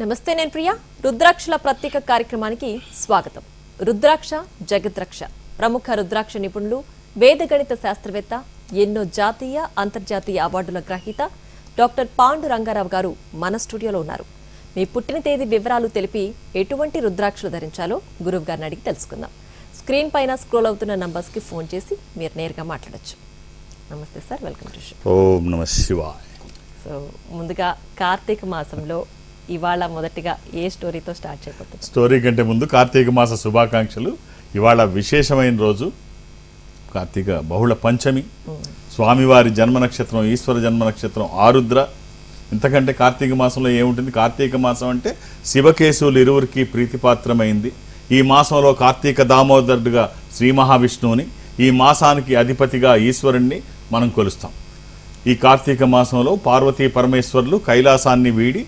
నమస్తే నేను ప్రియా రుద్రాక్షల ప్రత్యేక కార్యక్రమానికి స్వాగతం. రుద్రాక్ష జగద్రక్ష ప్రముఖ రుద్రాక్ష నిపుణులు వేదగణిత శాస్త్రవేత్త ఎన్నో జాతీయ అంతర్జాతీయ అవార్డుల గ్రహీత డాక్టర్ పాండు రంగారావు గారు మన స్టూడియోలో ఉన్నారు. మీ పుట్టిన తేదీ వివరాలు తెలిపి ఎటువంటి రుద్రాక్షలు ధరించాలో గురువు గారిని అడిగి తెలుసుకుందాం. స్క్రీన్ పైన స్క్రోల్ అవుతున్న నంబర్స్ కి ఫోన్ చేసి మీరు నేరుగా మాట్లాడొచ్చు. నమస్తే సార్, వెల్కమ్ టు షో. ఓం నమః శివాయ. సో ముందుగా కార్తీక మాసంలో ఇవాళ మొదటిగా ఏ స్టోరీతో స్టార్ట్ చేయబోతుంది? స్టోరీ కంటే ముందు కార్తీక మాస శుభాకాంక్షలు. ఇవాళ విశేషమైన రోజు కార్తీక బహుళ పంచమి, స్వామివారి జన్మ నక్షత్రం, ఈశ్వర జన్మ నక్షత్రం ఆరుద్ర. ఇంతకంటే కార్తీక మాసంలో ఏముంటుంది? కార్తీక మాసం అంటే శివకేశవులు ఇరువురికి ప్రీతిపాత్రమైంది. ఈ మాసంలో కార్తీక దామోదరుడుగా శ్రీ మహావిష్ణువుని, ఈ మాసానికి అధిపతిగా ఈశ్వరుణ్ణి మనం కొలుస్తాం. ఈ కార్తీక మాసంలో పార్వతీ పరమేశ్వరులు కైలాసాన్ని వీడి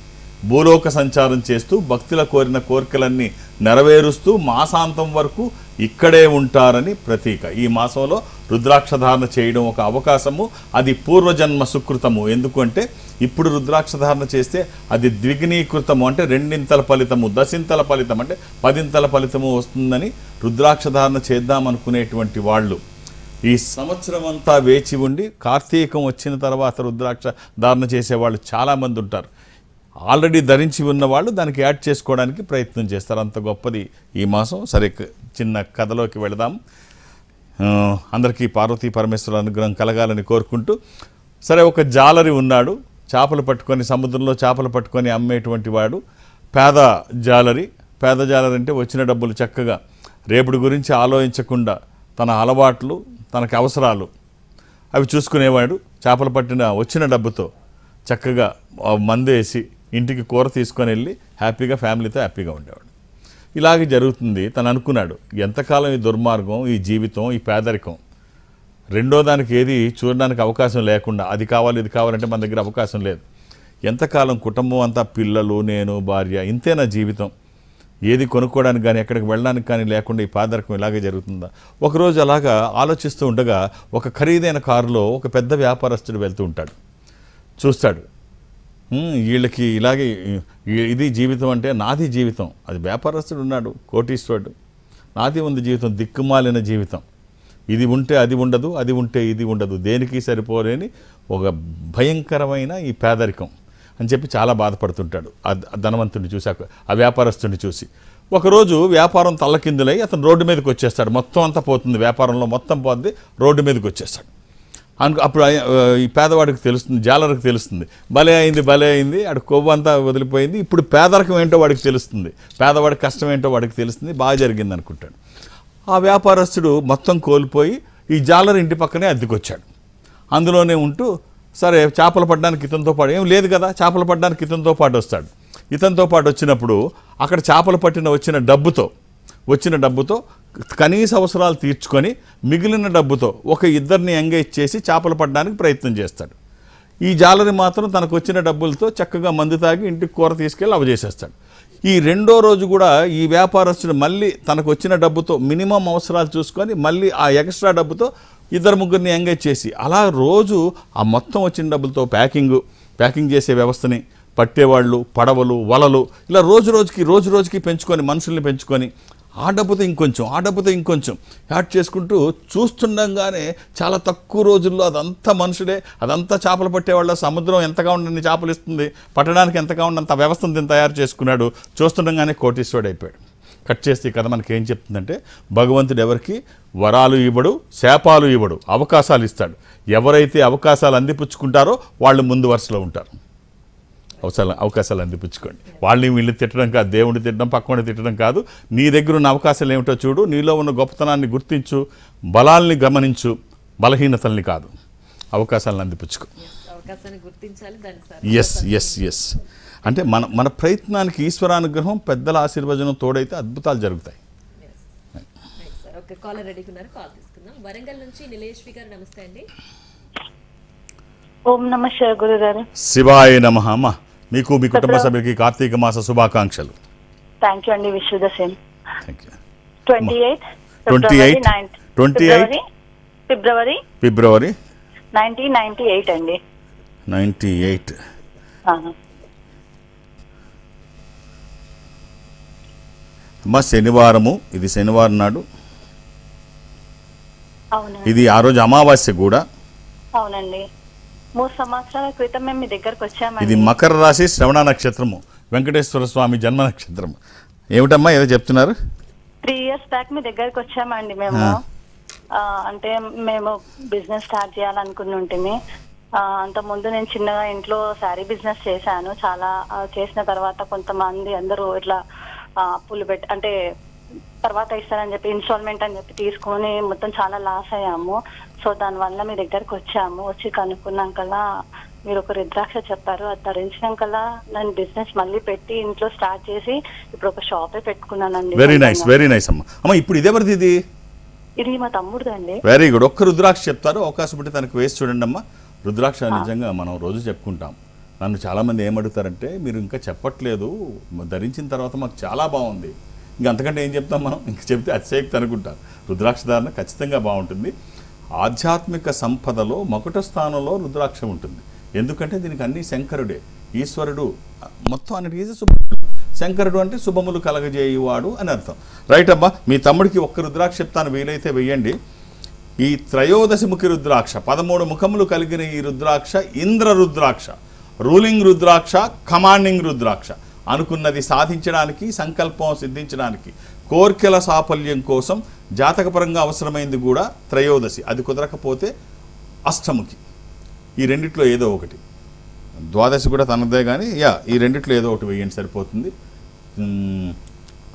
భూలోక సంచారం చేస్తూ భక్తుల కోరిన కోరికలన్నీ నెరవేరుస్తూ మాసాంతం వరకు ఇక్కడే ఉంటారని ప్రతీక. ఈ మాసంలో రుద్రాక్ష ధారణ చేయడం ఒక అవకాశము, అది పూర్వజన్మ సుకృతము. ఎందుకంటే ఇప్పుడు రుద్రాక్ష ధారణ చేస్తే అది ద్విగుణీకృతము, అంటే రెండింతల ఫలితము, దశింతల ఫలితం అంటే 10 ఫలితము వస్తుందని రుద్రాక్ష ధారణ చేద్దామనుకునేటువంటి వాళ్ళు ఈ సంవత్సరం అంతా వేచి ఉండి కార్తీకం వచ్చిన తర్వాత రుద్రాక్ష ధారణ చేసేవాళ్ళు చాలామంది ఉంటారు. ఆల్రెడీ ధరించి ఉన్న వాళ్ళు దానికి యాడ్ చేసుకోవడానికి ప్రయత్నం చేస్తారు. అంత గొప్పది ఈ మాసం. సరే, చిన్న కథలోకి వెళదాం. అందరికీ పార్వతీ పరమేశ్వరుల అనుగ్రహం కలగాలని కోరుకుంటూ, సరే, ఒక జాలరి ఉన్నాడు. చేపలు పట్టుకొని, సముద్రంలో చేపలు పట్టుకొని అమ్మేటువంటి వాడు పేద జాలరి. పేద జాలరి అంటే వచ్చిన డబ్బులు చక్కగా రేపుడు గురించి ఆలోచించకుండా తన అలవాట్లు, తనకు అవసరాలు అవి చూసుకునేవాడు. చేపలు పట్టిన వచ్చిన డబ్బుతో చక్కగా మందేసి ఇంటికి కూర తీసుకొని వెళ్ళి హ్యాపీగా ఫ్యామిలీతో హ్యాపీగా ఉండేవాడు. ఇలాగే జరుగుతుంది. తను అనుకున్నాడు, ఎంతకాలం ఈ దుర్మార్గం, ఈ జీవితం, ఈ పేదరికం, రెండో దానికి ఏది చూడడానికి అవకాశం లేకుండా అది కావాలి ఇది కావాలంటే మన దగ్గర అవకాశం లేదు. ఎంతకాలం కుటుంబం అంతా, పిల్లలు, నేను, భార్య, ఇంతేనా జీవితం? ఏది కొనుక్కోవడానికి కానీ ఎక్కడికి వెళ్ళడానికి కానీ లేకుండా ఈ పేదరికం ఇలాగే జరుగుతుందా? ఒకరోజు అలాగా ఆలోచిస్తూ ఉండగా ఒక ఖరీదైన కారులో ఒక పెద్ద వ్యాపారస్తుడు వెళ్తూ ఉంటాడు. చూస్తాడు, వీళ్ళకి ఇలాగే ఇది జీవితం అంటే నాది జీవితం. అది వ్యాపారస్తుడు ఉన్నాడు, కోటీశ్వరుడు. నాది ఉంది జీవితం, దిక్కుమాలిన జీవితం. ఇది ఉంటే అది ఉండదు, అది ఉంటే ఇది ఉండదు, దేనికి సరిపోలేని ఒక భయంకరమైన ఈ పేదరికం అని చెప్పి చాలా బాధపడుతుంటాడు ఆ ధనవంతుడిని చూశాక, ఆ వ్యాపారస్తుడిని చూసి. ఒకరోజు వ్యాపారం తల్లకిందులై అతను రోడ్డు మీదకి వచ్చేస్తాడు. మొత్తం అంతా పోతుంది, వ్యాపారంలో మొత్తం పోతుంది, రోడ్డు మీదకి వచ్చేస్తాడు. అప్పుడు ఈ పేదవాడికి తెలుస్తుంది, జాలరికి తెలుస్తుంది, భలే అయింది, ఆడు కొవ్వు అంతా వదిలిపోయింది, ఇప్పుడు పేదరికం ఏంటో వాడికి తెలుస్తుంది, పేదవాడికి కష్టం ఏంటో వాడికి తెలుస్తుంది, బాగా జరిగింది అనుకుంటాడు. ఆ వ్యాపారస్తుడు మొత్తం కోల్పోయి ఈ జాలరి ఇంటి పక్కనే అద్దెకొచ్చాడు. అందులోనే ఉంటూ, సరే, చేపలు పట్టడానికి ఇతనితో పాటు ఏం లేదు కదా, చేపలు పట్టడానికి ఇతనితో పాటు వస్తాడు. ఇతనితో పాటు వచ్చినప్పుడు అక్కడ చేపలు పట్టిన వచ్చిన డబ్బుతో కనీస అవసరాలు తీర్చుకొని మిగిలిన డబ్బుతో ఒక ఇద్దరిని ఎంగేజ్ చేసి చేపలు పట్టడానికి ప్రయత్నం చేస్తాడు. ఈ జాలరి మాత్రం తనకు వచ్చిన డబ్బులతో చక్కగా మందు తాగి ఇంటికి కూర తీసుకెళ్ళి అవజేసేస్తాడు. ఈ రెండో రోజు కూడా ఈ వ్యాపారస్తుడు మళ్ళీ తనకు వచ్చిన డబ్బుతో మినిమం అవసరాలు చూసుకొని మళ్ళీ ఆ ఎక్స్ట్రా డబ్బుతో ఇద్దరు ముగ్గురిని ఎంగేజ్ చేసి అలా రోజు ఆ మొత్తం వచ్చిన డబ్బులతో ప్యాకింగ్ చేసే వ్యవస్థని, పట్టేవాళ్ళు, పడవలు, వలలు, ఇలా రోజు రోజుకి పెంచుకొని, మనుషుల్ని పెంచుకొని ఆ డబ్బుతో ఇంకొంచెం యాడ్ చేసుకుంటూ చూస్తుండగానే చాలా తక్కువ రోజుల్లో అదంతా మనుషుడే, అదంతా చేపలు పట్టేవాళ్ళ, సముద్రం ఎంతగా ఉండని చేపలు ఇస్తుంది, పట్టడానికి ఎంతగా ఉన్నంత వ్యవస్థను తయారు చేసుకున్నాడు. చూస్తుండగానే కోటీశ్వరుడు అయిపోయాడు. కట్ చేస్తే ఈ కథ మనకి ఏం చెప్తుందంటే, భగవంతుడు ఎవరికి వరాలు ఇవ్వడు, శాపాలు ఇవ్వడు, అవకాశాలు ఇస్తాడు. ఎవరైతే అవకాశాలు అందిపుచ్చుకుంటారో వాళ్ళు ముందు వరుసలో ఉంటారు. అవకాశాలు అందిపుచ్చుకోండి. వాళ్ళని వీళ్ళు తిట్టడం కాదు, దేవుడిని తిట్టడం, పక్కన తిట్టడం కాదు. నీ దగ్గర ఉన్న అవకాశాలు ఏమిటో చూడు, నీలో ఉన్న గొప్పతనాన్ని గుర్తించు, బలాల్ని గమనించు, బలహీనతల్ని కాదు, అవకాశాలను అందిపుచ్చుకో. ఎస్ అంటే మన ప్రయత్నానికి ఈశ్వరానుగ్రహం, పెద్దల ఆశీర్వచనం తోడైతే అద్భుతాలు జరుగుతాయి. ఓం నమః శివాయ గురుగారు. శివాయ నమః. అమ్మ, మీకు మీ కుటుంబ సభ్యులకి కార్తీక మాస శుభాకాంక్షలు. థ్యాంక్ యూ అండి. Wish you the same. 28 ఫిబ్రవరి 1998 అండి. 98. అమ్మ శనివారము, ఇది శనివారం నాడు, అవును ఇది ఆ రోజు అమావాస్య కూడా. అవునండి. 3 సంవత్సరాల క్రితం మేము మీ దగ్గరకు ఇది వచ్చామండి. మకర రాశి, శ్రవణ నక్షత్రము, వెంకటేశ్వర స్వామి జన్మ నక్షత్రం. ఏమిటమ్మా ఏదో చెప్తున్నారు? 3 years బ్యాక్ మీ దగ్గరకు వచ్చామండి మేము. అంటే మేము బిజినెస్ స్టార్ట్ చేయాలనుకుని ఉంటుంది. అంత ముందు నేను చిన్నగా ఇంట్లో శారీ బిజినెస్ చేశాను. చాలా చేసిన తర్వాత కొంతమంది అందరూ ఇట్లా అప్పులు అంటే తర్వాత ఇస్తారని చెప్పి ఇన్స్టాల్మెంట్ అని చెప్పి తీసుకొని మొత్తం చాలా లాస్ అయ్యాము. సో దానివల్ల మీ దగ్గరకు వచ్చాము. వచ్చి కనుక్కున్నాకల్లా మీరు ఒక రుద్రాక్ష చెప్పారు. అది ధరించినాకల్లా నేను బిజినెస్ మళ్ళీ పెట్టి ఇంట్లో స్టార్ట్ చేసి ఇప్పుడు ఒక షాపే పెట్టుకున్నానండి. వెరీ నైస్, వెరీ నైస్ అమ్మా. అమ్మ ఇప్పుడు ఇదేవరిది ఇది? ఇది మా తమ్ముడుదండి. Very good. ఒక్క రుద్రాక్ష చెప్తారు, అవకాశం ఉంటే తనకు వేసి చూడండి అమ్మా. రుద్రాక్ష నిజంగా మనం రోజు చెప్పుకుంటాం. నన్ను చాలామంది ఏమడుగుతారంటే మీరు ఇంకా చెప్పట్లేదు, ధరించిన తర్వాత మాకు చాలా బాగుంది, ఇంక అంతకంటే ఏం చెప్తాం మనం, ఇంక చెప్తే అతిశయక్తి అనుకుంటారు. రుద్రాక్ష ధారణ ఖచ్చితంగా బాగుంటుంది. ఆధ్యాత్మిక సంపదలో మొదటి స్థానంలో రుద్రాక్ష ఉంటుంది. ఎందుకంటే దీనికి అన్ని శంకరుడే, ఈశ్వరుడు మొత్తం అన్నిటికీ శంకరుడు అంటే శుభములు కలగజేయువాడు అని అర్థం. రైట్ అమ్మా, మీ తమ్ముడికి ఒక్క రుద్రాక్ష చెప్తాను, వీలైతే వెయ్యండి. ఈ త్రయోదశి ముఖి రుద్రాక్ష, 13 ముఖములు కలిగిన ఈ రుద్రాక్ష ఇంద్ర రుద్రాక్ష, రూలింగ్ రుద్రాక్ష, కమాండింగ్ రుద్రాక్ష. అనుకున్నది సాధించడానికి, సంకల్పం సిద్ధించడానికి, కోర్కెల సాఫల్యం కోసం జాతకపరంగా అవసరమైంది కూడా త్రయోదశి. అది కుదరకపోతే అష్టముఖి. ఈ రెండిట్లో ఏదో ఒకటి, ద్వాదశి కూడా తనదే, కానీ ఈ రెండిట్లో ఏదో ఒకటి వేయండి సరిపోతుంది.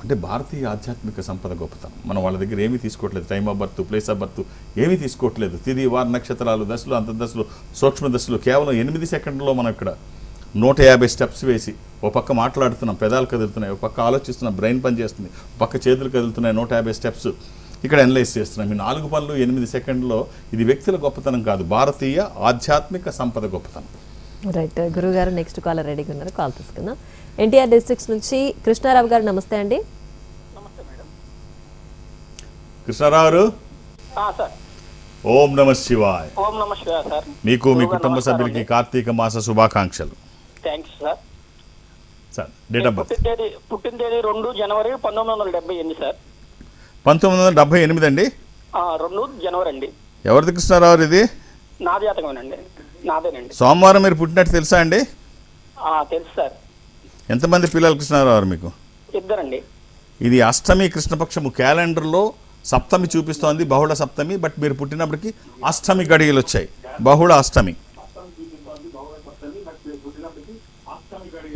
అంటే భారతీయ ఆధ్యాత్మిక సంపద గొప్పతనం. మనం వాళ్ళ దగ్గర ఏమీ తీసుకోవట్లేదు. Time of birth, place of birth ఏమీ తీసుకోవట్లేదు. తిది, వార, నక్షత్రాలు, దశలు, అంతర్దశలు, సూక్ష్మ దశలు కేవలం 8 సెకండ్లలో మనం ఇక్కడ 150 స్టెప్స్ వేసి ఓ పక్క మాట్లాడుతున్నాం, పెదాలు కదులుతున్నాయి, ఒక పక్క ఆలోచిస్తున్నాం, బ్రెయిన్ పనిచేస్తుంది, ఒక పక్క చేతులు కదులుతున్నాయి, 150 స్టెప్స్ ఇక్కడ అనలైజ్ చేస్తున్నాం. ఈ 4 పనులు 8 సెకండ్లో. ఇది వ్యక్తుల గొప్పతనం కాదు, భారతీయ ఆధ్యాత్మిక సంపద గొప్పతనం. రైట్ గురువు గారు, నెక్స్ట్ కాలర్ రెడీగా ఉన్నారు, కాల్ తీసుకుందాం. ఎన్టీఆర్ డిస్ట్రిక్ట్స్ నుంచి కృష్ణారావు గారు, నమస్తే అండి. నమస్తే మేడం. కృష్ణారావు గారు, సార్. ఓం నమ శివాయ్. ఓం నమ శివాయ్ సార్. మీకు మీ కుటుంబ సభ్యులకి కార్తీక మాస శుభాకాంక్షలు. Thanks sir. Sir date of birth? పుట్టిన తేదీ 2 జనవరి 1978 సార్. 1978 అండి. 2 జనవరి అండి. ఎవరిది కృష్ణారావు? ఇది నా జాతకమేనండి, నాదేనండి. సోమవారం మీరు పుట్టినట్టు తెలుసా అండి? తెలుసు సార్. ఎంతమంది పిల్లలు కృష్ణారావు మీకు? 2 అండి. ఇది అష్టమి కృష్ణపక్షము, క్యాలెండర్లో సప్తమి చూపిస్తోంది, బహుళ సప్తమి. బట్ మీరు పుట్టినప్పటికి అష్టమి గడియలు వచ్చాయి, బహుళ అష్టమి.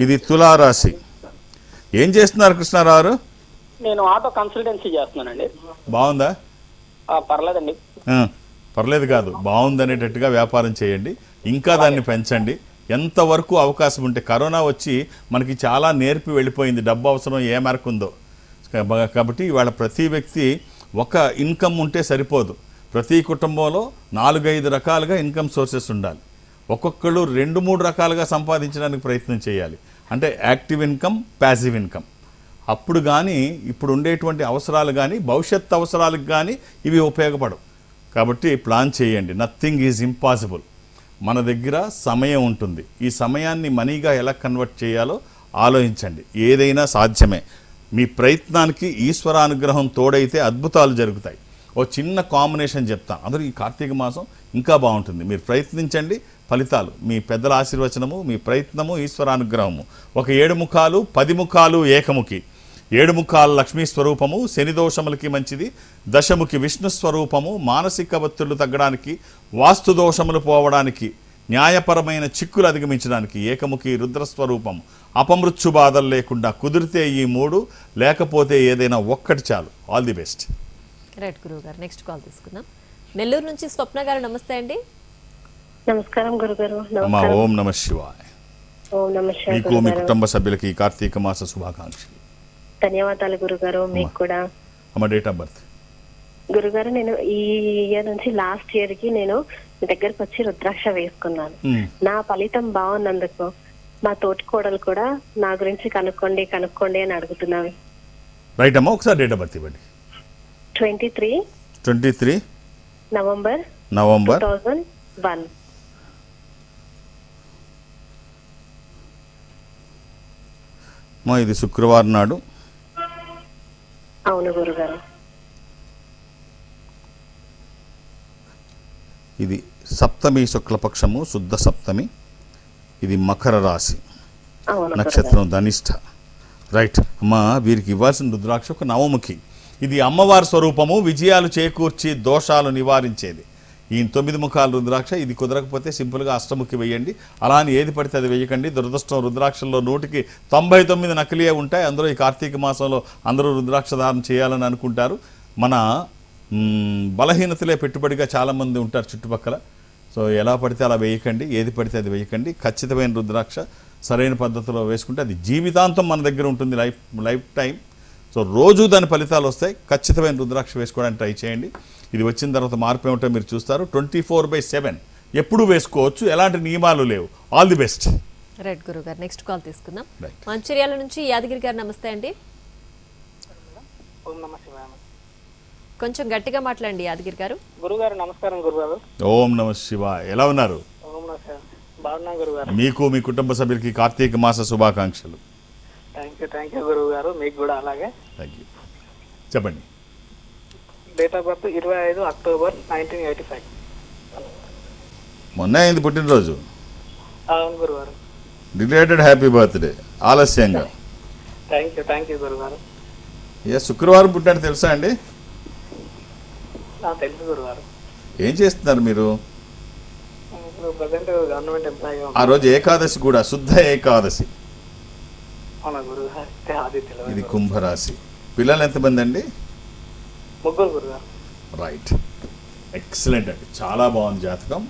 ఇది తులారాశి. ఏం చేస్తున్నారు కృష్ణారావు? నేను ఆటో కన్సల్టెన్సీ చేస్తున్నానండి. బాగుందా? పర్లేదండి. పర్లేదు కాదు, బాగుందనేటట్టుగా వ్యాపారం చేయండి, ఇంకా దాన్ని పెంచండి. ఎంతవరకు అవకాశం ఉంటే. కరోనా వచ్చి మనకి చాలా నేర్పి వెళ్ళిపోయింది డబ్బు అవసరం ఏ మేరకు ఉందో. కాబట్టి ఇవాళ ప్రతి వ్యక్తి ఒక ఇన్కమ్ ఉంటే సరిపోదు. ప్రతి కుటుంబంలో 4-5 రకాలుగా ఇన్కమ్ సోర్సెస్ ఉండాలి. ఒక్కొక్కళ్ళు 2-3 రకాలుగా సంపాదించడానికి ప్రయత్నం చేయాలి. అంటే యాక్టివ్ ఇన్కమ్, ప్యాసివ్ ఇన్కమ్. అప్పుడు కానీ ఇప్పుడు ఉండేటువంటి అవసరాలు కానీ భవిష్యత్ అవసరాలకు కానీ ఇవి ఉపయోగపడవు. కాబట్టి ప్లాన్ చేయండి. Nothing is impossible. మన దగ్గర సమయం ఉంటుంది. ఈ సమయాన్ని మనీగా ఎలా కన్వర్ట్ చేయాలో ఆలోచించండి. ఏదైనా సాధ్యమే. మీ ప్రయత్నానికి ఈశ్వరానుగ్రహం తోడైతే అద్భుతాలు జరుగుతాయి. ఓ చిన్న కాంబినేషన్ చెప్తాను, అందరూ ఈ కార్తీక మాసం ఇంకా బాగుంటుంది. మీరు ప్రయత్నించండి, ఫలితాలు మీ పెద్దల ఆశీర్వచనము, మీ ప్రయత్నము, ఈశ్వరానుగ్రహము. ఒక 7 ముఖాలు 10 ముఖాలు ఏకముఖి. 7 ముఖాలు లక్ష్మీ స్వరూపము, శని దోషములకి మంచిది. దశముఖి విష్ణు స్వరూపము, మానసిక ఒత్తిళ్లు తగ్గడానికి, వాస్తు దోషములు పోవడానికి, న్యాయపరమైన చిక్కులు అధిగమించడానికి. ఏకముఖి రుద్రస్వరూపము, అపమృత్యు బాధలు లేకుండా. కుదిరితే ఈ 3, లేకపోతే ఏదైనా ఒక్కటి చాలు. All the best. రైట్ గురువు గారు, నెక్స్ట్ కాల్ తీసుకుందాం. నెల్లూరు నుంచి స్వప్న గారు, నమస్తే అండి. నమస్కారం గురుగారు. అమ్మా ఓం నమ శివాయ్. ఓం నమ శివాయ్. మీకు మీ కుటుంబ సభ్యులకి కార్తీక మాస శుభాకాంక్షలు. ధన్యవాదాలు గురుగారు. మీకు కూడా. అమ్మ డేట్ ఆఫ్ బర్త్? గురుగారు, నేను ఈ ఇయర్ నుంచి లాస్ట్ ఇయర్ కి నేను మీ దగ్గరకు వచ్చి రుద్రాక్ష వేసుకున్నాను. నా ఫలితం బాగున్నందుకు మా తోటి కోడలు కూడా నా గురించి కనుక్కోండి అని అడుగుతున్నాను. రైట్ అమ్మా, ఒకసారి డేట్ ఆఫ్ బర్త్ ఇవ్వండి. 23 నవంబర్ 2001. ఇది శుక్రవారం నాడు. అవును గురుగారు. ఇది సప్తమి శుక్లపక్షము, శుద్ధ సప్తమి. ఇది మకర రాశి, అవును నక్షత్రం ధనిష్ట. రైట్ అమ్మా, వీరికి ఇవ్వాల్సిన రుద్రాక్ష ఒక నవముఖి. ఇది అమ్మవారి స్వరూపము, విజయాలు చేకూర్చి దోషాలు నివారించేది. ఈ 9 ముఖాల రుద్రాక్ష. ఇది కుదరకపోతే సింపుల్గా అష్టముఖి వేయండి. అలా అని ఏది పడితే అది వేయకండి. దురదృష్టం, రుద్రాక్షల్లో 100కి 99 నకిలీయే ఉంటాయి. అందులో ఈ కార్తీక మాసంలో అందరూ రుద్రాక్ష ధారణ చేయాలని అనుకుంటారు. మన బలహీనతలే పెట్టుబడిగా చాలామంది ఉంటారు చుట్టుపక్కల. సో ఎలా పడితే అలా వేయకండి, ఏది పడితే అది వేయకండి. ఖచ్చితమైన రుద్రాక్ష సరైన పద్ధతిలో వేసుకుంటే అది జీవితాంతం మన దగ్గర ఉంటుంది, లైఫ్ టైం. సో రోజు దాని ఫలితాలు వస్తాయి. ఖచ్చితమైన రుద్రాక్ష వేసుకోవడానికి ట్రై చేయండి. ఇది వచ్చిన తర్వాత మార్పు ఏమిటో మీరు చూస్తారు. 24/7 ఎప్పుడు వేసుకోవచ్చు, ఎలాంటి నియమాలు లేవు. All the best. రైట్ గురుగారు, నెక్స్ట్ కాల్ తీసుకుందాం. Right. మంచిర్యాల నుంచి యాదగిరి గారు, నమస్తే అండి. ఓం నమ శివాయ. కొంచెం గట్టిగా మాట్లాడండి యాదగిరి గారు. గురుగారు నమస్కారం. గురుగారు ఓం నమ శివాయ. ఎలా ఉన్నారు? ఓం నమ శివాయ. బాగున్నాం గురుగారు. మీకు, మీ కుటుంబ సభ్యులకి కార్తీక మాస శుభాకాంక్షలు. థ్యాంక్ యూ గురువు గారు. మీకు కూడా అలాగే. Thank you. చెప్పండి. Date of birth 25 October 1985. మొన్న అయింది పుట్టినరోజు. అవును గురుగారు. రిలేటెడ్ హ్యాపీ బర్త్డే ఆలస్యంగా. థ్యాంక్ యూ గురుగారు. శుక్రవారం పుట్టినట్టు తెలుసా అండి? తెలుసు గురుగారు. ఏం చేస్తున్నారు మీరు? ఇప్పుడు ప్రజెంట్ గవర్నమెంట్ ఎంప్లాయీగా ఆ రోజు ఏకాదశి కూడా, శుద్ధ ఏకాదశి. అవునా గురుగారు? అది తెలియదు. ఇది కుంభరాశి. పిల్లలు ఎంతమంది అండి? ముగ్గురు గురుగారు. రైట్, ఎక్సలెంట్ అండి, చాలా బాగుంది జాతకం.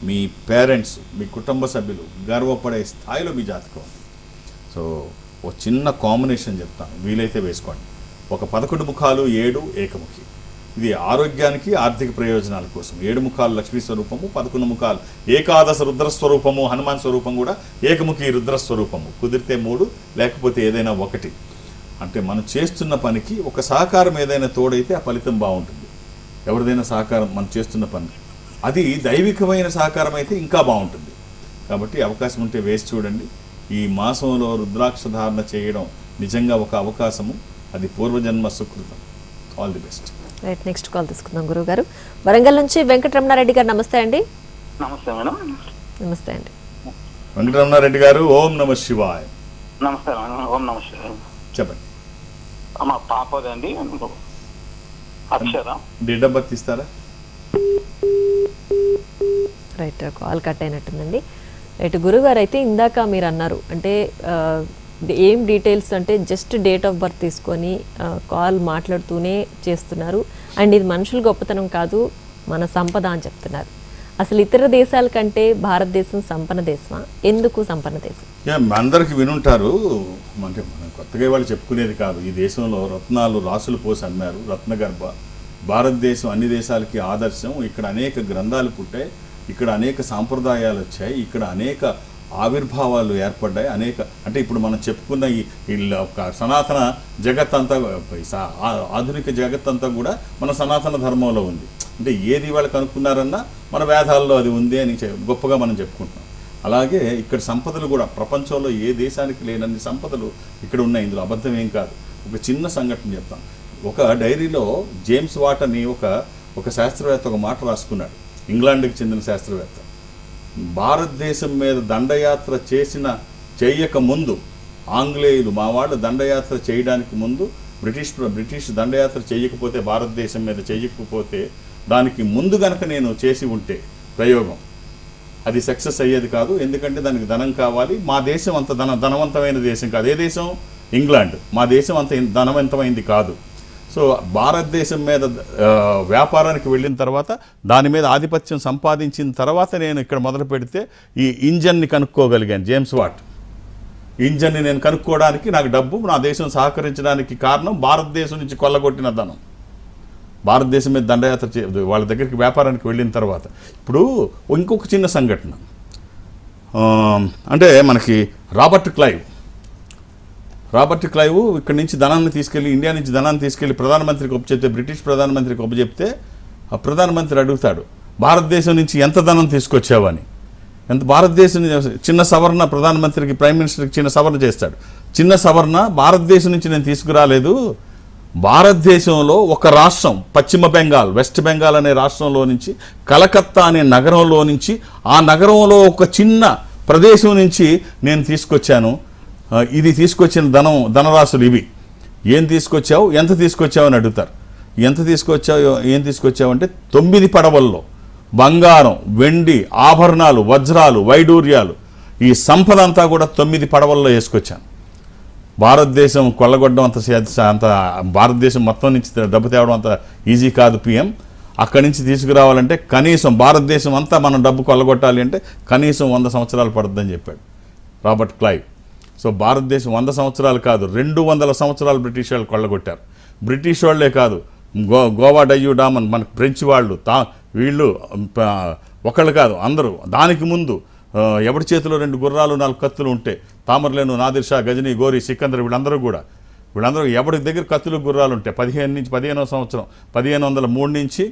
మీ పేరెంట్స్, మీ కుటుంబ సభ్యులు గర్వపడే స్థాయిలో మీ జాతకం. సో ఒక చిన్న కాంబినేషన్ చెప్తాను, వీలైతే వేసుకోండి. ఒక 11 ముఖాలు 7 ఏకముఖి. ఇది ఆరోగ్యానికి, ఆర్థిక ప్రయోజనాల కోసం. 7 ముఖాలు లక్ష్మీ స్వరూపము, 11 ముఖాలు ఏకాదశ రుద్రస్వరూపము, హనుమాన్ స్వరూపం కూడా ఏకముఖి రుద్రస్వరూపము. కుదిరితే 3, లేకపోతే ఏదైనా 1. అంటే మనం చేస్తున్న పనికి ఒక సహకారం ఏదైనా తోడైతే ఆ ఫలితం బాగుంటుంది. ఎవరిదైనా సహకారం మనం చేస్తున్న పని, అది దైవికమైన సహకారం అయితే ఇంకా బాగుంటుంది. కాబట్టి అవకాశం ఉంటే వేసి చూడండి. ఈ మాసంలో రుద్రాక్ష ధారణ చేయడం నిజంగా ఒక అవకాశము, అది పూర్వజన్మ సుకృతం. All the best. Right, next call తీసుకుందాం గురువు గారు. వరంగల్ నుంచి వెంకటరమణారెడ్డి గారు, నమస్తే అండి. నమస్తే మేడం. నమస్తే అండి. వెంకటరమణారెడ్డి గారు, ఓం నమ శివాయ. నమస్తే మేడం. ఓం నమ శివాయ. చెప్పండి. మా పాపదండి అక్షర. డేట్ ఆఫ్ బర్త్ ఇస్తారా? రైట్, కాల్ కట్ అయినట్టుందండి. రైట్ గురుగారు, అయితే ఇందాక మీరు అన్నారు అంటే ఏం డీటెయిల్స్ అంటే జస్ట్ డేట్ ఆఫ్ బర్త్ తీసుకొని కాల్ మాట్లాడుతూనే చేస్తున్నారు. అండ్ ఇది మనుషుల గొప్పతనం కాదు, మన సంపద అని చెప్తున్నారు. అసలు ఇతర దేశాల కంటే భారతదేశం సంపన్న దేశమా? ఎందుకు సంపన్న దేశం? అందరికి వినుంటారు, అంటే మనం కొత్తగా వాళ్ళు చెప్పుకునేది కాదు. ఈ దేశంలో రత్నాలు రాసులు పోసి అమ్మారు, రత్నగర్భ. భారతదేశం అన్ని దేశాలకి ఆదర్శం. ఇక్కడ అనేక గ్రంథాలు పుట్టాయి, ఇక్కడ అనేక సాంప్రదాయాలు వచ్చాయి, ఇక్కడ అనేక ఆవిర్భావాలు ఏర్పడ్డాయి. అనేక అంటే ఇప్పుడు మనం చెప్పుకున్న ఈ సనాతన జగత్ అంతా, ఆధునిక జగత్ అంతా కూడా మన సనాతన ధర్మంలో ఉంది. అంటే ఏది వాళ్ళు కనుక్కున్నారన్నా మన వేదాల్లో అది ఉంది అని గొప్పగా మనం చెప్పుకుంటున్నాం. అలాగే ఇక్కడ సంపదలు కూడా ప్రపంచంలో ఏ దేశానికి లేనన్ని సంపదలు ఇక్కడ ఉన్నాయి. ఇందులో అబద్ధం ఏం కాదు. ఒక చిన్న సంఘటన చెప్తాను. ఒక డైరీలో జేమ్స్ వాట్ అని ఒక శాస్త్రవేత్త ఒక మాట రాసుకున్నాడు. ఇంగ్లాండ్కి చెందిన శాస్త్రవేత్త. భారతదేశం మీద దండయాత్ర చేయక ముందు, ఆంగ్లేయులు మా వాళ్ళు దండయాత్ర చేయడానికి ముందు, బ్రిటిష్ దండయాత్ర చేయకపోతే, భారతదేశం మీద చేయకపోతే, దానికి ముందు గనక నేను చేసి ఉంటే ప్రయోగం, అది సక్సెస్ అయ్యేది కాదు. ఎందుకంటే దానికి ధనం కావాలి. మా దేశం అంత ధనవంతమైన దేశం కాదు. ఏ దేశం? ఇంగ్లాండ్. మా దేశం అంత ధనవంతమైంది కాదు. సో భారతదేశం మీద వ్యాపారానికి వెళ్ళిన తర్వాత, దాని మీద ఆధిపత్యం సంపాదించిన తర్వాత నేను ఇక్కడ మొదలు పెడితే ఈ ఇంజన్ని కనుక్కోగలిగాను. జేమ్స్ వాట్ ఇంజన్ని నేను కనుక్కోవడానికి నాకు డబ్బు, నా దేశం సహకరించడానికి కారణం భారతదేశం నుంచి కొల్లగొట్టిన ధనం. భారతదేశం మీద దండయాత్ర వాళ్ళ దగ్గరికి వ్యాపారానికి వెళ్ళిన తర్వాత. ఇప్పుడు ఇంకొక చిన్న సంఘటన, అంటే మనకి రాబర్ట్ క్లైవ్ ఇక్కడ నుంచి ధనాన్ని తీసుకెళ్ళి, ఇండియా నుంచి ధనాన్ని తీసుకెళ్ళి ప్రధానమంత్రికి ఒప్పచెప్తే, బ్రిటిష్ ప్రధానమంత్రికి ఒప్పచెప్తే, ఆ ప్రధానమంత్రి అడుగుతాడు, భారతదేశం నుంచి ఎంత ధనం తీసుకొచ్చావని. భారతదేశం చిన్న సవరణ, ప్రధానమంత్రికి, ప్రైమ్ మినిస్టర్కి చిన్న సవరణ చేస్తాడు. చిన్న సవరణ, భారతదేశం నుంచి నేను తీసుకురాలేదు, భారతదేశంలో ఒక రాష్ట్రం పశ్చిమ బెంగాల్, వెస్ట్ బెంగాల్ అనే రాష్ట్రంలో నుంచి, కలకత్తా అనే నగరంలో నుంచి, ఆ నగరంలో ఒక చిన్న ప్రదేశం నుంచి నేను తీసుకొచ్చాను. ఇది తీసుకొచ్చిన ధనరాశులు ఇవి. ఏం తీసుకొచ్చావు, ఎంత తీసుకొచ్చావు అని అడుగుతారు. ఎంత తీసుకొచ్చావు, ఏం తీసుకొచ్చావు అంటే 9 పడవల్లో బంగారం, వెండి, ఆభరణాలు, వజ్రాలు, వైడూర్యాలు, ఈ సంపద అంతా కూడా 9 పడవల్లో వేసుకొచ్చాను. భారతదేశం కొల్లగొట్టడం అంత భారతదేశం మొత్తం నుంచి డబ్బు తేవడం అంత ఈజీ కాదు పిఎం. అక్కడి నుంచి తీసుకురావాలంటే కనీసం భారతదేశం అంతా మనం డబ్బు కొల్లగొట్టాలి అంటే కనీసం 100 సంవత్సరాలు పడుతుందని చెప్పాడు రాబర్ట్ క్లైవ్. సో భారతదేశం 100 సంవత్సరాలు కాదు, 200 సంవత్సరాలు బ్రిటిష్ వాళ్ళు కొల్లగొట్టారు. బ్రిటిష్ వాళ్లే కాదు, గోవా డయ్యూ డామన్, మనకు ఫ్రెంచ్ వాళ్ళు, వీళ్ళు ఒకళ్ళు కాదు అందరూ. దానికి ముందు ఎవరి చేతిలో 2 గుర్రాలు 4 కత్తులు ఉంటే, తామరలేను, నాదిర్ షా, గజనీ, గోరీ, సికందర్, వీళ్ళందరూ ఎవరి దగ్గర కత్తులు గుర్రాలు ఉంటే 15వ సంవత్సరం 1503 నుంచి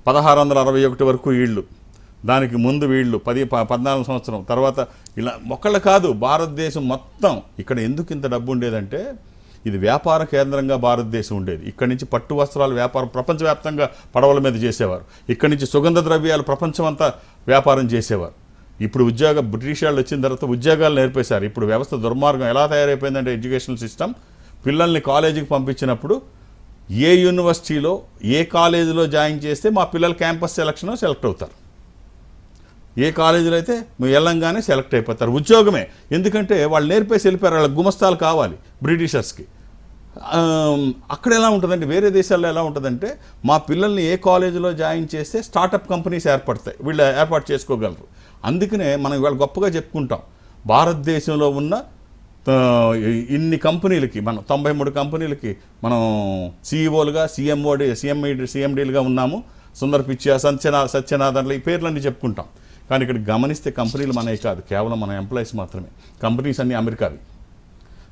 1661 వరకు వీళ్ళు, దానికి ముందు వీళ్ళు 14వ సంవత్సరం తర్వాత, ఇలా ఒకళ్ళు కాదు భారతదేశం మొత్తం. ఇక్కడ ఎందుకు ఇంత డబ్బు ఉండేదంటే ఇది వ్యాపార కేంద్రంగా భారతదేశం ఉండేది. ఇక్కడి నుంచి పట్టు వస్త్రాల వ్యాపారం ప్రపంచవ్యాప్తంగా పడవల మీద చేసేవారు. ఇక్కడి నుంచి సుగంధ ద్రవ్యాలు ప్రపంచం అంతా వ్యాపారం చేసేవారు. ఇప్పుడు బ్రిటిష్ వాళ్ళు వచ్చిన తర్వాత ఉద్యోగాలు నేర్పేశారు. ఇప్పుడు వ్యవస్థ దుర్మార్గం ఎలా తయారైపోయిందంటే ఎడ్యుకేషనల్ సిస్టమ్, పిల్లల్ని కాలేజీకి పంపించినప్పుడు ఏ యూనివర్సిటీలో ఏ కాలేజీలో జాయిన్ చేస్తే మా పిల్లలు క్యాంపస్ సెలక్షన్లో సెలెక్ట్ అవుతారు. ఏ కాలేజీలో అయితే మేము వెళ్ళంగానే సెలెక్ట్ అయిపోతారు. ఉద్యోగమే, ఎందుకంటే వాళ్ళు నేర్పేసి వెళ్ళిపోయారు. వాళ్ళకి గుమస్తాలు కావాలి బ్రిటిషర్స్కి. అక్కడ ఎలా ఉంటుందంటే, వేరే దేశాల్లో ఎలా ఉంటుందంటే, మా పిల్లల్ని ఏ కాలేజీలో జాయిన్ చేస్తే స్టార్టప్ కంపెనీస్ ఏర్పడతాయి, వీళ్ళు ఏర్పాటు చేసుకోగలరు. అందుకనే మనం ఇవాళ గొప్పగా చెప్పుకుంటాం భారతదేశంలో ఉన్న ఇన్ని కంపెనీలకి, మనం 93 కంపెనీలకి మనం సీఈఓలుగా, సిఎండీలుగా ఉన్నాము. సుందర్ పిచ్చా, సత్యనాథన్లు, ఈ పేర్లన్నీ చెప్పుకుంటాం. కానీ ఇక్కడ గమనిస్తే కంపెనీలు మనవి కాదు, కేవలం మన ఎంప్లాయీస్ మాత్రమే. కంపెనీస్ అన్నీ అమెరికావి.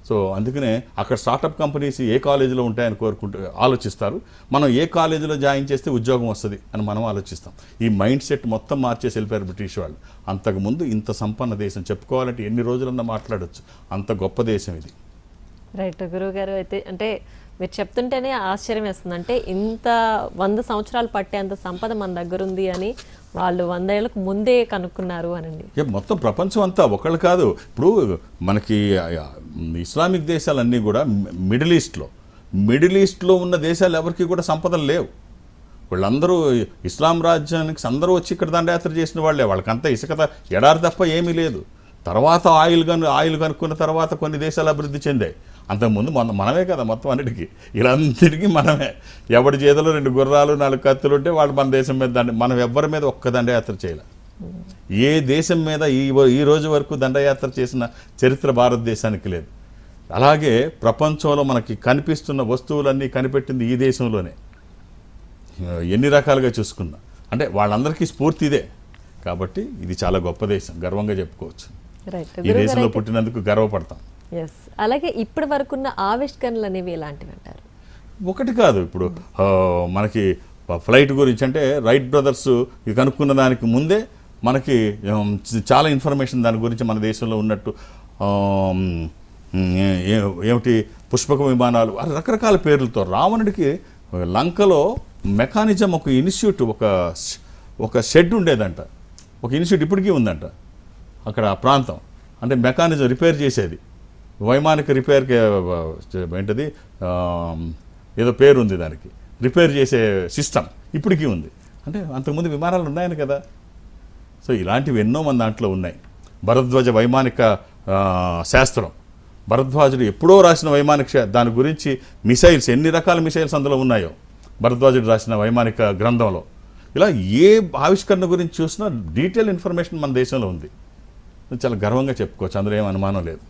సో అందుకనే అక్కడ స్టార్టప్ కంపెనీస్ ఏ కాలేజీలో ఉంటాయని ఆలోచిస్తారు. మనం ఏ కాలేజీలో జాయిన్ చేస్తే ఉద్యోగం వస్తుంది అని మనం ఆలోచిస్తాం. ఈ మైండ్ సెట్ మొత్తం మార్చేసి వెళ్ళిపోయారు బ్రిటిష్ వాళ్ళు. అంతకుముందు ఇంత సంపన్న దేశం చెప్పుకోవాలంటే ఎన్ని రోజులన్నా మాట్లాడచ్చు, అంత గొప్ప దేశం ఇది. రైట్ గురువు గారు. అయితే అంటే మీరు చెప్తుంటేనే ఆశ్చర్యం వేస్తుంది. అంటే ఇంత 100 సంవత్సరాలు పట్టేంత సంపద మన దగ్గర ఉంది అని వాళ్ళు 100 ఏళ్ళకు ముందే కనుక్కున్నారు అనండి. మొత్తం ప్రపంచం అంతా ఒకళ్ళు కాదు. ఇప్పుడు మనకి ఇస్లామిక్ దేశాలన్నీ కూడా మిడిల్ ఈస్ట్లో ఉన్న దేశాలు ఎవరికి కూడా సంపదలు లేవు. వీళ్ళందరూ ఇస్లాం రాజ్యానికి అందరూ వచ్చి ఇక్కడ దండయాత్ర చేసిన వాళ్ళే. వాళ్ళకంతా ఇసుక ఎడారి తప్ప ఏమీ లేదు. తర్వాత ఆయిల్ కనుక్కున్న తర్వాత కొన్ని దేశాలు అభివృద్ధి చెందాయి. అంతకుముందు మనమే కదా మొత్తం అన్నిటికీ, ఇలాంటికి మనమే. ఎవరి చేతిలో 2 గుర్రాలు 4 కత్తులు ఉంటే వాళ్ళు మన దేశం మీద మనం ఎవ్వరి మీద ఒక్క దండయాత్ర చేయలే. ఏ దేశం మీద ఈ రోజు వరకు దండయాత్ర చేసిన చరిత్ర భారతదేశానికి లేదు. అలాగే ప్రపంచంలో మనకి కనిపిస్తున్న వస్తువులన్నీ కనిపెట్టింది ఈ దేశంలోనే. ఎన్ని రకాలుగా చూసుకున్నా అంటే వాళ్ళందరికీ స్ఫూర్తి ఇదే. కాబట్టి ఇది చాలా గొప్ప దేశం, గర్వంగా చెప్పుకోవచ్చు. ఈ దేశంలో పుట్టినందుకు గర్వపడతాం. అలాగే ఇప్పటి వరకున్న ఆవిష్కరణలు అనేవి ఎలాంటివి అంటారు? ఒకటి కాదు. ఇప్పుడు మనకి ఫ్లైట్ గురించి అంటే రైట్ బ్రదర్స్ ఇది కనుక్కున్న దానికి ముందే మనకి చాలా ఇన్ఫర్మేషన్ దాని గురించి మన దేశంలో ఉన్నట్టు, ఏమిటి పుష్పక విమానాలు, రకరకాల పేర్లతో. రావణుడికి లంకలో మెకానిజం ఒక ఇన్స్టిట్యూట్, ఒక షెడ్ ఉండేదంట. ఒక ఇన్స్టిట్యూట్ ఇప్పటికీ ఉందంట అక్కడ ఆ ప్రాంతం. అంటే మెకానిజం రిపేర్ చేసేది, వైమానిక రిపేర్కి ఏంటది ఏదో పేరు ఉంది దానికి, రిపేర్ చేసే సిస్టమ్ ఇప్పటికీ ఉంది. అంటే అంతకుముందు విమానాలు ఉన్నాయని కదా. సో ఇలాంటివి ఎన్నో మన దాంట్లో ఉన్నాయి. భరద్వాజ వైమానిక శాస్త్రం, భరద్వాజుడు ఎప్పుడో రాసిన వైమానిక దాని గురించి మిసైల్స్, ఎన్ని రకాల మిసైల్స్ అందులో ఉన్నాయో భరద్వాజుడు రాసిన వైమానిక గ్రంథంలో. ఇలా ఏ ఆవిష్కరణ గురించి చూసినా డీటెయిల్ ఇన్ఫర్మేషన్ మన దేశంలో ఉంది. చాలా గర్వంగా చెప్పుకోవచ్చు, అందులో ఏం అనుమానం లేదు.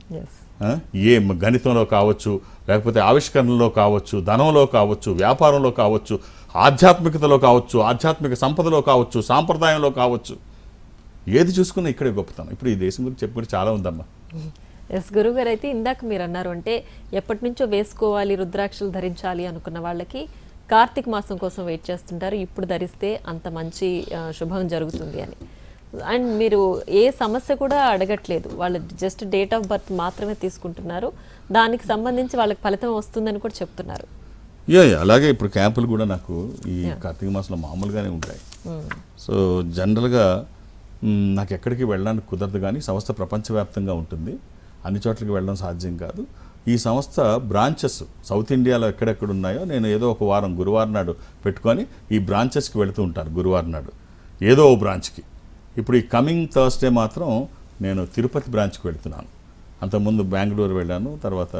ఏ గణితంలో కావచ్చు, లేకపోతే ఆవిష్కరణలో కావచ్చు, ధనంలో కావచ్చు, వ్యాపారంలో కావచ్చు, ఆధ్యాత్మికతలో కావచ్చు, ఆధ్యాత్మిక సంపదలో కావచ్చు, సాంప్రదాయంలో కావచ్చు, ఏది చూసుకున్నా ఇక్కడే గొప్పతనం. ఇప్పుడు ఈ దేశం గురించి చెప్పుకుంటే చాలా ఉందమ్మా. ఎస్ గురువు గారు, అయితే ఇందాక మీరు అన్నారు అంటే ఎప్పటి నుంచో వేసుకోవాలి, రుద్రాక్షలు ధరించాలి అనుకున్న వాళ్ళకి కార్తీక మాసం కోసం వెయిట్ చేస్తుంటారు. ఇప్పుడు ధరిస్తే అంత మంచి శుభం జరుగుతుంది అని. అండ్ మీరు ఏ సమస్య కూడా అడగట్లేదు, వాళ్ళు జస్ట్ డేట్ ఆఫ్ బర్త్ మాత్రమే తీసుకుంటున్నారు, దానికి సంబంధించి వాళ్ళకి ఫలితం వస్తుందని కూడా చెప్తున్నారు. అలాగే ఇప్పుడు క్యాంపులు కూడా నాకు ఈ కార్తీక మాసంలో మామూలుగానే ఉంటాయి. సో జనరల్గా నాకు ఎక్కడికి వెళ్ళడానికి కుదరదు, కానీ సంస్థ ప్రపంచవ్యాప్తంగా ఉంటుంది, అన్ని చోట్లకి వెళ్ళడం సాధ్యం కాదు. ఈ సంస్థ బ్రాంచెస్ సౌత్ ఇండియాలో ఎక్కడెక్కడ ఉన్నాయో నేను ఏదో ఒక వారం గురువారం నాడు పెట్టుకొని ఈ బ్రాంచెస్కి వెళుతూ ఉంటాను. గురువారం నాడు ఏదో ఓ బ్రాంచ్కి. ఇప్పుడు ఈ కమింగ్ థర్స్డే మాత్రం నేను తిరుపతి బ్రాంచ్కి వెళుతున్నాను. అంతకుముందు బెంగళూరు వెళ్ళాను, తర్వాత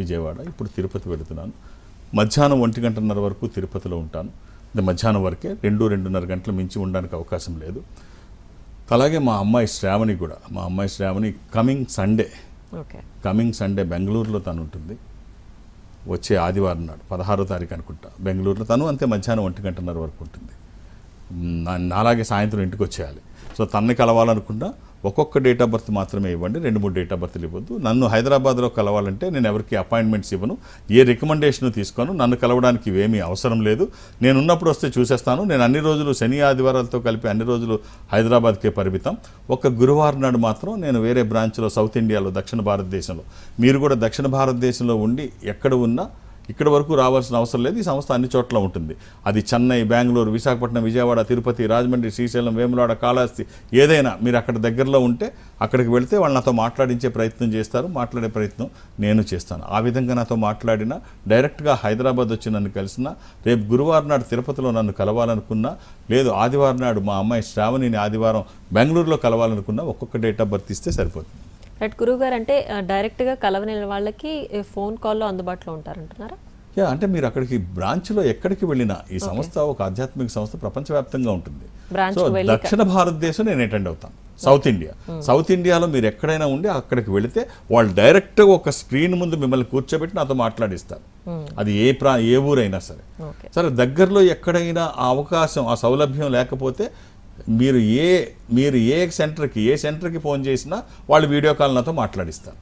విజయవాడ, ఇప్పుడు తిరుపతి వెళుతున్నాను. మధ్యాహ్నం 1:30 వరకు తిరుపతిలో ఉంటాను. మధ్యాహ్నం వరకే, 2-2:30 గంటలు మించి ఉండడానికి అవకాశం లేదు. అలాగే మా అమ్మాయి శ్రావణి కమింగ్ సండే బెంగళూరులో తను ఉంటుంది. వచ్చే ఆదివారం నాడు 16వ తారీఖు అనుకుంటా బెంగళూరులో తను అంతే, మధ్యాహ్నం 1:30 వరకు ఉంటుంది. అలాగే సాయంత్రం ఇంటికి వచ్చేయాలి. సో తనని కలవాలనుకున్నా ఒక్కొక్క డేట్ ఆఫ్ బర్త్ మాత్రమే ఇవ్వండి, 2-3 డేట్ ఆఫ్ బర్త్లు ఇవ్వద్దు. నన్ను హైదరాబాద్లో కలవాలంటే నేను ఎవరికి అపాయింట్మెంట్స్ ఇవ్వను, ఏ రికమెండేషన్ తీసుకోను. నన్ను కలవడానికి ఇవేమీ అవసరం లేదు. నేను ఉన్నప్పుడు వస్తే చూసేస్తాను. నేను అన్ని రోజులు శని ఆదివారాలతో కలిపి అన్ని రోజులు హైదరాబాద్కే పరిమితం. ఒక గురువారం నాడు మాత్రం నేను వేరే బ్రాంచ్లో సౌత్ ఇండియాలో, దక్షిణ భారతదేశంలో, మీరు కూడా దక్షిణ భారతదేశంలో ఉండి ఎక్కడ ఉన్నా ఇక్కడ వరకు రావాల్సిన అవసరం లేదు. ఈ సంస్థ అన్ని చోట్ల ఉంటుంది. అది చెన్నై, బెంగళూరు, విశాఖపట్నం, విజయవాడ, తిరుపతి, రాజమండ్రి, శ్రీశైలం, వేములవాడ, కాళహస్తి, ఏదైనా మీరు అక్కడ దగ్గరలో ఉంటే అక్కడికి వెళితే వాళ్ళు నాతో మాట్లాడించే ప్రయత్నం చేస్తారు. మాట్లాడే ప్రయత్నం నేను చేస్తాను. ఆ విధంగా నాతో మాట్లాడినా, డైరెక్ట్గా హైదరాబాద్ వచ్చి నన్ను కలిసినా, రేపు గురువారం నాడు తిరుపతిలో నన్ను కలవాలనుకున్నా, లేదు ఆదివారం నాడు మా అమ్మాయి శ్రావణిని ఆదివారం బెంగళూరులో కలవాలనుకున్నా ఒక్కొక్క డేట్ ఆఫ్ బర్త్ ఇస్తే సరిపోతుంది. రైట్ గురువుగారు, అంటే డైరెక్ట్గా కలవని వాళ్ళకి ఫోన్ కాల్లో అందుబాటులో ఉంటారంటున్నారా? అంటే మీరు అక్కడికి బ్రాంచ్లో ఎక్కడికి వెళ్ళినా, ఈ సంస్థ ఒక ఆధ్యాత్మిక సంస్థ, ప్రపంచవ్యాప్తంగా ఉంటుంది. సో దక్షిణ భారతదేశం నేను అటెండ్ అవుతాను. సౌత్ ఇండియాలో మీరు ఎక్కడైనా ఉండి అక్కడికి వెళితే వాళ్ళు డైరెక్ట్గా ఒక స్క్రీన్ ముందు మిమ్మల్ని కూర్చోబెట్టి నాతో మాట్లాడిస్తారు. అది ఏ ఊరైనా సరే. దగ్గరలో ఎక్కడైనా ఆ అవకాశం, ఆ సౌలభ్యం లేకపోతే మీరు ఏ సెంటర్కి ఫోన్ చేసినా వాళ్ళు వీడియో కాల్ నాతో మాట్లాడిస్తారు.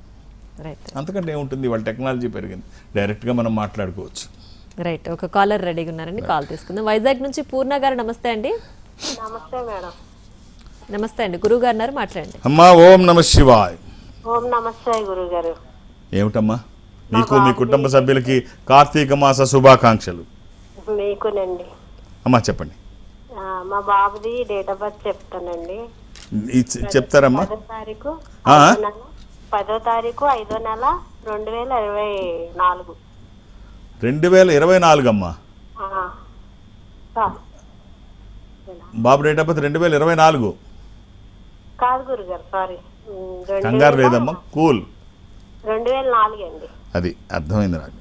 అంతకంటే ఏముంటుంది, వాళ్ళ టెక్నాలజీ పెరిగింది, డైరెక్ట్గా మనం మాట్లాడుకోవచ్చు. రైట్, ఒక కాలర్ రెడీగా ఉన్నారండి, కాల్ తీసుకుందాం. వైజాగ్ నుంచి పూర్ణ గారు, నమస్తే అండి. నమస్తే మేడం. నమస్తే అండి, గురువు గారు ఉన్నారు, మాట్లాడండి. అమ్మా, ఓం నమ శివాయ్. ఓం నమస్తే గురువు గారు. ఏమిటమ్మా, మీకు మీ కుటుంబ సభ్యులకి కార్తీక మాస శుభాకాంక్షలు. మీకునండి. అమ్మా చెప్పండి. మా బాబుది డేట్ ఆఫ్ బర్త్ చెప్తానండి. చెప్తారమ్మా? 10వ తారీఖు 5వ నెల 2024. 2024 అమ్మా. బాబు డేట్ ఆఫ్ బర్త్ 2024 కాదు గురుగారు, సారీ, కంగారు లేదమ్మా, కూల్. 2004 అండి. అది అర్థమైంది నాకు.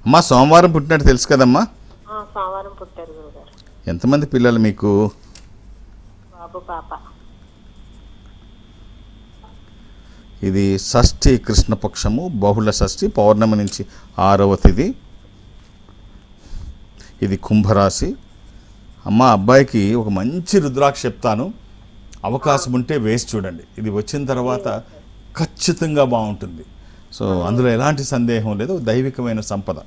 అమ్మా, సోమవారం పుట్టినట్టు తెలుసు కదమ్మా? సోమవారం పుట్టారు గురుగారు. ఎంతమంది పిల్లలు మీకు? బాబు, పాప. ఇది షష్ఠి కృష్ణపక్షము, బహుళ షష్ఠి, పౌర్ణమి నుంచి 6వ తిథి. ఇది కుంభరాశి. అమ్మ, అబ్బాయికి ఒక మంచి రుద్రాక్ష చెప్తాను, అవకాశం ఉంటే వేసి చూడండి. ఇది వచ్చిన తర్వాత ఖచ్చితంగా బాగుంటుంది. సో అందులో ఎలాంటి సందేహం లేదు. దైవికమైన సంపద,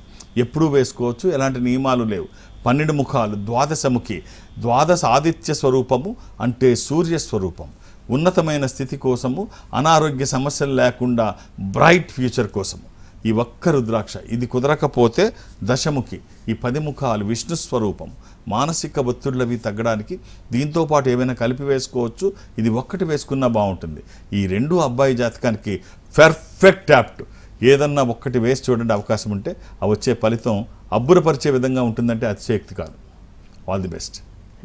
ఎప్పుడూ వేసుకోవచ్చు, ఎలాంటి నియమాలు లేవు. 12 ముఖాలు, ద్వాదశముఖి, ద్వాదశ ఆదిత్య స్వరూపము అంటే సూర్యస్వరూపం. ఉన్నతమైన స్థితి కోసము, అనారోగ్య సమస్యలు లేకుండా బ్రైట్ ఫ్యూచర్ కోసము ఈ ఒక్క రుద్రాక్ష. ఇది కుదరకపోతే దశముఖి, ఈ 10 ముఖాలు విష్ణు స్వరూపం. మానసిక ఒత్తిళ్ళవి తగ్గడానికి దీంతో పాటు ఏమైనా కలిపి వేసుకోవచ్చు. ఇది ఒక్కటి వేసుకున్నా బాగుంటుంది. ఈ 2 అబ్బాయి జాతకానికి పర్ఫెక్ట్ యాప్ట్. ఏదన్నా ఒక్కటి వేసి చూడండి, అవకాశం ఉంటే ఆ వచ్చే ఫలితం అబ్బురపరిచే విధంగా ఉంటుందంటే అతిశయోక్తి కాదు. All the best.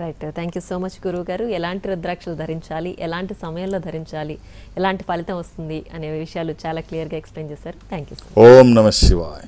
Right, thank you so much గురువు గారు. ఎలాంటి రుద్రాక్షలు ధరించాలి, ఎలాంటి సమయంలో ధరించాలి, ఎలాంటి ఫలితం వస్తుంది అనే విషయాలు చాలా క్లియర్గా ఎక్స్ప్లెయిన్ చేశారు. Thank you. ఓం నమః శివాయ.